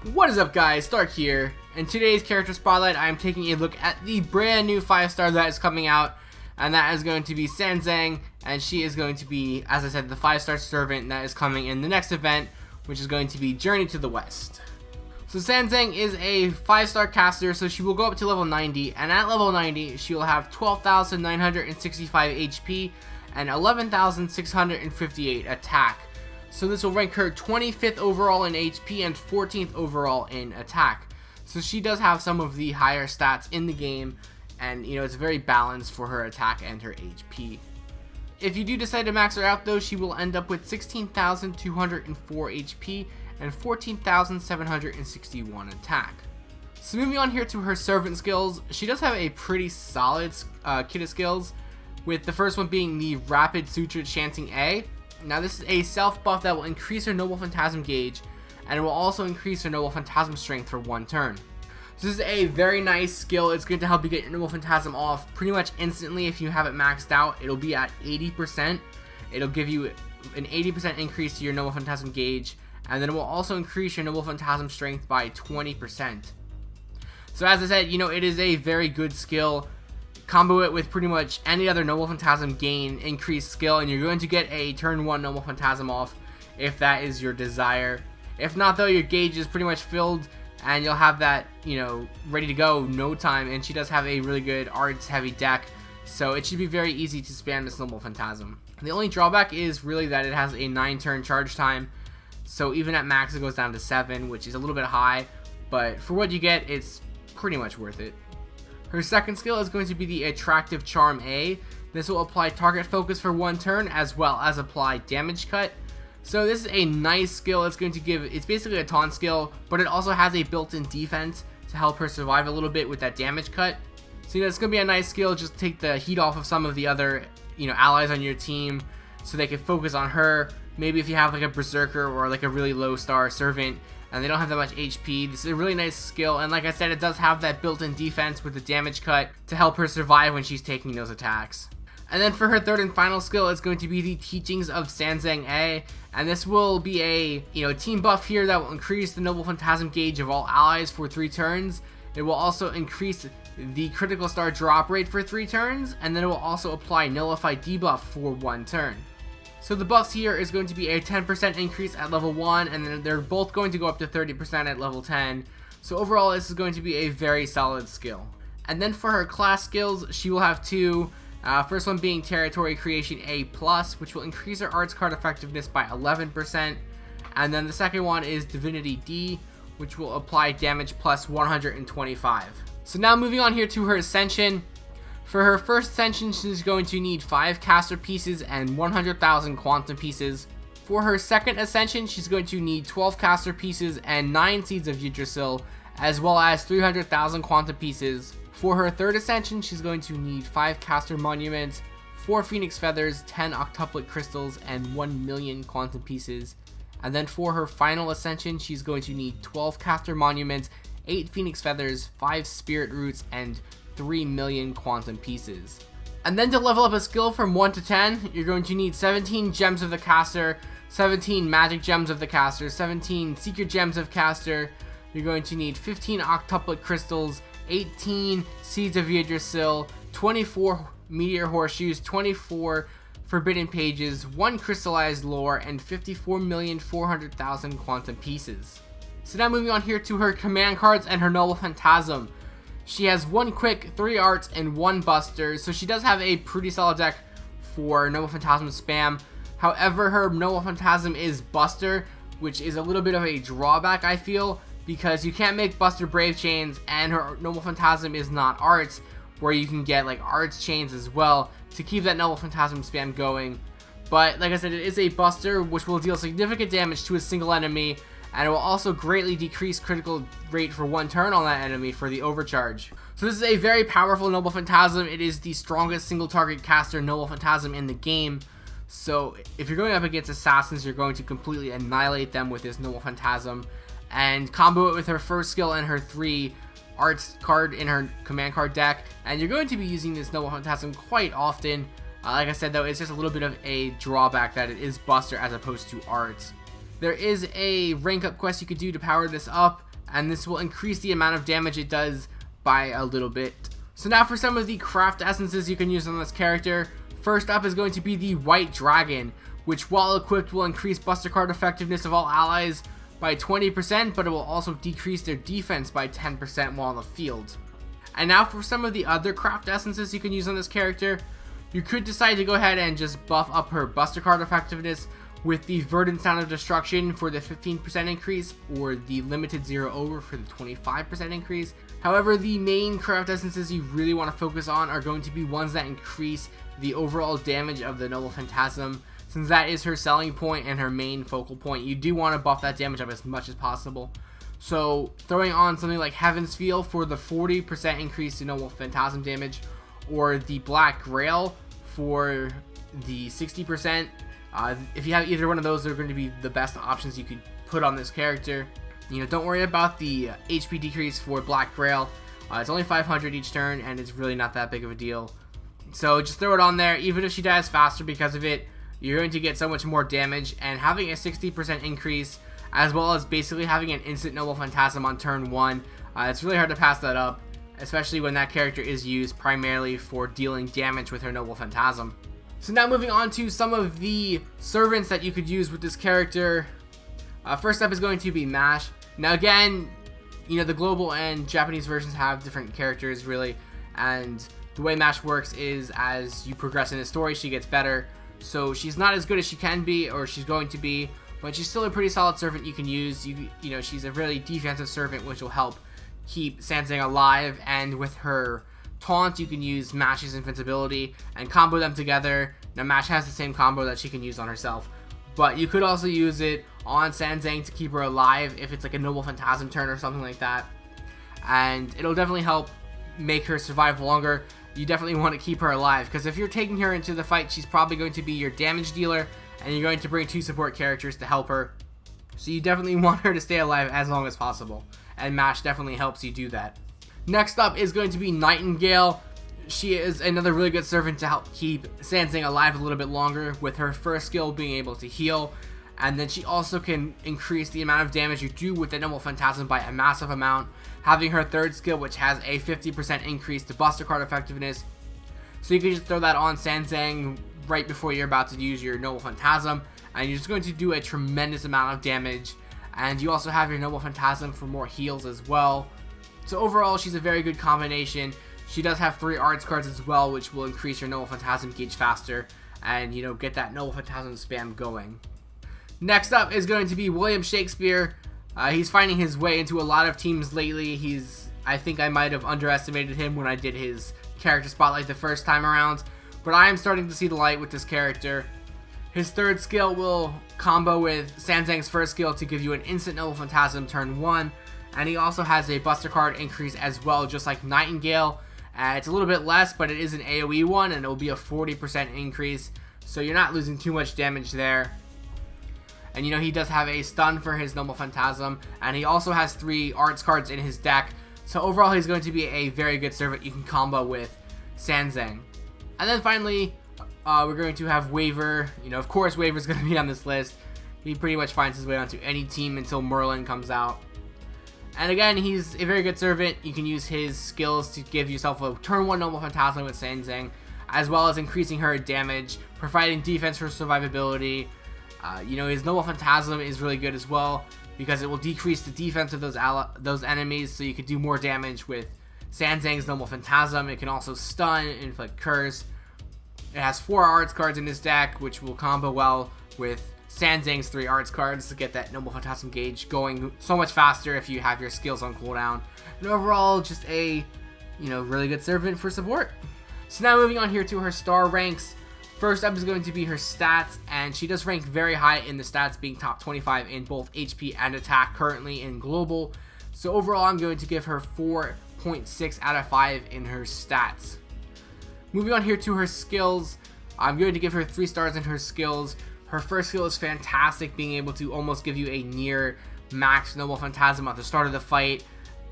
What is up guys, Stark here. In today's character spotlight, I am taking a look at the brand new 5-star that is coming out, and that is going to be Sanzang, and she is going to be, as I said, the 5-star servant that is coming in the next event, which is going to be Journey to the West. So Sanzang is a 5-star caster, so she will go up to level 90, and at level 90, she will have 12,965 HP and 11,658 attack. So this will rank her 25th overall in HP and 14th overall in attack. So she does have some of the higher stats in the game, and it's very balanced for her attack and her HP. If you do decide to max her out though, she will end up with 16,204 HP and 14,761 attack. So moving on here to her servant skills, she does have a pretty solid kit of skills, with the first one being the Rapid Suture Chanting A. Now this is a self buff that will increase her Noble Phantasm gauge, and it will also increase her Noble Phantasm strength for 1 turn. So this is a very nice skill. It's going to help you get your Noble Phantasm off pretty much instantly. If you have it maxed out, it'll be at 80%. It'll give you an 80% increase to your Noble Phantasm gauge, and then it will also increase your Noble Phantasm strength by 20%. So as I said, it is a very good skill. Combo it with pretty much any other Noble Phantasm, gain increased skill, and you're going to get a turn 1 Noble Phantasm off if that is your desire. If not though, your gauge is pretty much filled and you'll have that ready to go no time. And she does have a really good arts heavy deck, so it should be very easy to spam this Noble Phantasm. The only drawback is really that it has a 9 turn charge time, so even at max it goes down to 7, which is a little bit high, but for what you get, it's pretty much worth it. Her second skill is going to be the Attractive Charm A. This will apply target focus for 1 turn, as well as apply damage cut. So this is a nice skill. It's basically a taunt skill, but it also has a built-in defense to help her survive a little bit with that damage cut. So it's going to be a nice skill. Just take the heat off of some of the other allies on your team, so they can focus on her. Maybe if you have like a Berserker or like a really low star servant and they don't have that much HP, this is a really nice skill. And like I said, it does have that built-in defense with the damage cut to help her survive when she's taking those attacks. And then for her third and final skill, it's going to be the Teachings of Sanzang A, and this will be a team buff here that will increase the Noble Phantasm gauge of all allies for 3 turns. It will also increase the critical star drop rate for 3 turns, and then it will also apply Nullify debuff for 1 turn. So the buffs here is going to be a 10% increase at level 1, and then they're both going to go up to 30% at level 10. So overall, this is going to be a very solid skill. And then for her class skills, she will have 2. First one being Territory Creation A+, which will increase her arts card effectiveness by 11%. And then the second one is Divinity D, which will apply damage plus 125. So now moving on here to her Ascension. For her first Ascension, she's going to need 5 caster pieces and 100,000 quantum pieces. For her second Ascension, she's going to need 12 caster pieces and 9 seeds of Yggdrasil, as well as 300,000 quantum pieces. For her third Ascension, she's going to need 5 caster monuments, 4 phoenix feathers, 10 octuplet crystals, and 1 million quantum pieces. And then for her final Ascension, she's going to need 12 caster monuments, 8 phoenix feathers, 5 spirit roots, and 3 million quantum pieces. And then to level up a skill from 1 to 10, you're going to need 17 gems of the caster, 17 magic gems of the caster, 17 secret gems of caster. You're going to need 15 octuplet crystals, 18 seeds of Yggdrasil, 24 meteor horseshoes, 24 forbidden pages, 1 crystallized lore, and 54,400,000 quantum pieces. So now moving on here to her command cards and her Noble Phantasm. She has 1 quick, 3 arts, and 1 buster, so she does have a pretty solid deck for Noble Phantasm spam. However, her Noble Phantasm is buster, which is a little bit of a drawback, I feel, because you can't make buster brave chains, and her Noble Phantasm is not arts, where you can get like arts chains as well to keep that Noble Phantasm spam going. But like I said, it is a buster which will deal significant damage to a single enemy, and it will also greatly decrease critical rate for 1 turn on that enemy for the overcharge. So this is a very powerful Noble Phantasm. It is the strongest single target caster Noble Phantasm in the game. So if you're going up against assassins, you're going to completely annihilate them with this Noble Phantasm. And combo it with her first skill and her 3 arts card in her command card deck, and you're going to be using this Noble Phantasm quite often. Like I said though, it's just a little bit of a drawback that it is buster as opposed to arts. There is a rank up quest you could do to power this up, and this will increase the amount of damage it does by a little bit. So now for some of the craft essences you can use on this character. First up is going to be the White Dragon, which while equipped will increase Buster Card effectiveness of all allies by 20%, but it will also decrease their defense by 10% while on the field. And now for some of the other craft essences you can use on this character. You could decide to go ahead and just buff up her Buster Card effectiveness with the Verdant Sound of Destruction for the 15% increase, or the Limited Zero Over for the 25% increase. However, the main craft essences you really want to focus on are going to be ones that increase the overall damage of the Noble Phantasm. Since that is her selling point and her main focal point, you do want to buff that damage up as much as possible. So throwing on something like Heaven's Feel for the 40% increase to Noble Phantasm damage, or the Black Grail for the 60%. If you have either one of those, they're going to be the best options you could put on this character. You know, don't worry about the HP decrease for Black Grail. It's only 500 each turn, and it's really not that big of a deal. So just throw it on there. Even if she dies faster because of it, you're going to get so much more damage, and having a 60% increase, as well as basically having an instant Noble Phantasm on turn 1, it's really hard to pass that up, especially when that character is used primarily for dealing damage with her Noble Phantasm. So now moving on to some of the servants that you could use with this character. First up is going to be Mash. Now again, you know, the global and Japanese versions have different characters really, and the way Mash works is as you progress in the story, she gets better. So she's not as good as she can be, or she's going to be, but she's still a pretty solid servant you can use. You know, she's a really defensive servant, which will help keep Sanzang alive, and with her taunt, you can use Mash's invincibility and combo them together. Now Mash has the same combo that she can use on herself, but you could also use it on Sanzang to keep her alive if it's like a Noble Phantasm turn or something like that, and it'll definitely help make her survive longer. You definitely want to keep her alive, because if you're taking her into the fight, she's probably going to be your damage dealer, and you're going to bring 2 support characters to help her. So you definitely want her to stay alive as long as possible, and Mash definitely helps you do that. Next up is going to be Nightingale. She is another really good servant to help keep Sanzang alive a little bit longer, with her first skill being able to heal, and then she also can increase the amount of damage you do with the Noble Phantasm by a massive amount, having her third skill, which has a 50% increase to Buster Card effectiveness. So you can just throw that on Sanzang right before you're about to use your Noble Phantasm, and you're just going to do a tremendous amount of damage. And you also have your Noble Phantasm for more heals as well. So overall, she's a very good combination. She does have 3 arts cards as well, which will increase your Noble Phantasm gauge faster, and you know, get that Noble Phantasm spam going. Next up is going to be William Shakespeare. He's finding his way into a lot of teams lately. I think I might have underestimated him when I did his character spotlight the first time around, but I am starting to see the light with this character. His third skill will combo with Sanzang's first skill to give you an instant Noble Phantasm turn 1, and he also has a Buster Card increase as well, just like Nightingale. It's a little bit less, but it is an AoE one, and it will be a 40% increase, so you're not losing too much damage there. And you know, he does have a stun for his Noble Phantasm, and he also has 3 arts cards in his deck, so overall he's going to be a very good servant you can combo with Sanzang. And then finally, we're going to have Waver. You know, of course Waver's going to be on this list. He pretty much finds his way onto any team until Merlin comes out. And again, he's a very good servant. You can use his skills to give yourself a turn 1 Noble Phantasm with Sanzang, as well as increasing her damage, providing defense for survivability. You know, his Noble Phantasm is really good as well, because it will decrease the defense of those enemies, so you can do more damage with Sanzang's Noble Phantasm. It can also stun, inflict curse. It has 4 arts cards in this deck, which will combo well with Sanzang's 3 arts cards to get that Noble Phantasm gauge going so much faster if you have your skills on cooldown. And overall, just a, you know, really good servant for support. So now moving on here to her star ranks. First up is going to be her stats, and she does rank very high in the stats, being top 25 in both HP and attack currently in global. So overall, I'm going to give her 4.6 out of 5 in her stats. Moving on here to her skills, I'm going to give her 3 stars in her skills. Her first skill is fantastic, being able to almost give you a near max Noble Phantasm at the start of the fight.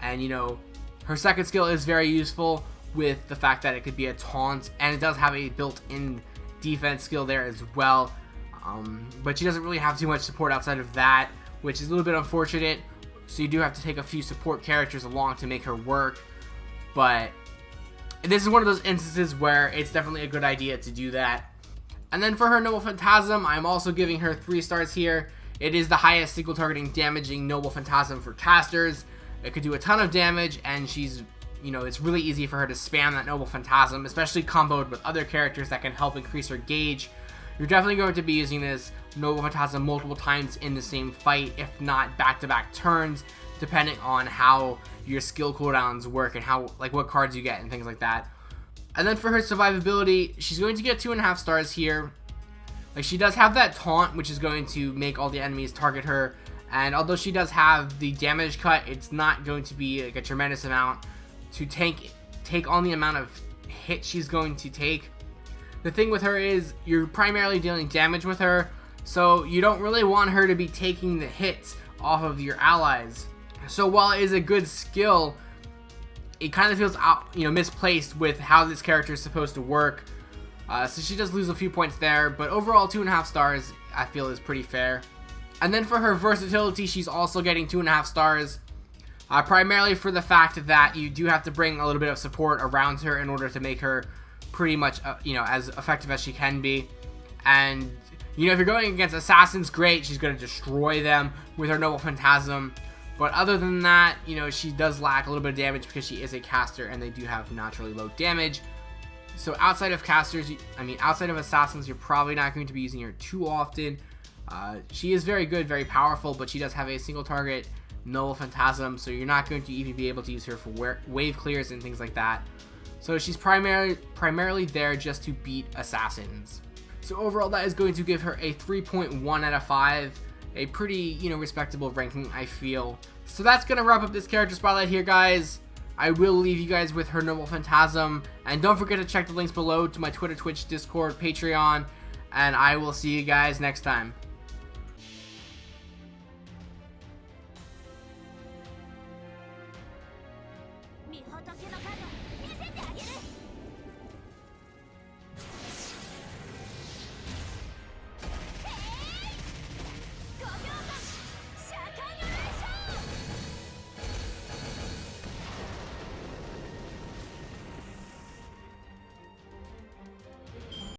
And you know, her second skill is very useful with the fact that it could be a taunt, and it does have a built-in defense skill there as well. But she doesn't really have too much support outside of that, which is a little bit unfortunate. so you do have to take a few support characters along to make her work, but this is one of those instances where it's definitely a good idea to do that. And then for her Noble Phantasm, I'm also giving her 3 stars here. It is the highest single targeting damaging Noble Phantasm for casters. It could do a ton of damage, and she's, it's really easy for her to spam that Noble Phantasm, especially comboed with other characters that can help increase her gauge. You're definitely going to be using this Noble Phantasm multiple times in the same fight, if not back-to-back turns, depending on how your skill cooldowns work and how, what cards you get and things like that. And then for her survivability, she's going to get 2.5 stars here. She does have that taunt, which is going to make all the enemies target her. And although she does have the damage cut, it's not going to be a tremendous amount to take on the amount of hit she's going to take. The thing with her is you're primarily dealing damage with her, so you don't really want her to be taking the hits off of your allies. So while it is a good skill, it kind of feels misplaced with how this character is supposed to work. So she does lose a few points there, but overall 2.5 stars I feel is pretty fair. And then for her versatility, she's also getting 2.5 stars. Primarily for the fact that you do have to bring a little bit of support around her in order to make her pretty much, as effective as she can be. And, if you're going against assassins, great, she's going to destroy them with her Noble Phantasm. But other than that, she does lack a little bit of damage because she is a caster and they do have naturally low damage. So outside of casters, outside of assassins, you're probably not going to be using her too often. She is very good, very powerful, but she does have a single target Noble Phantasm, so you're not going to even be able to use her for wave clears and things like that. So she's primarily there just to beat assassins. So overall, that is going to give her a 3.1 out of 5. A pretty, respectable ranking, I feel. So that's going to wrap up this character spotlight here, guys. I will leave you guys with her Noble Phantasm. And don't forget to check the links below to my Twitter, Twitch, Discord, Patreon. And I will see you guys next time.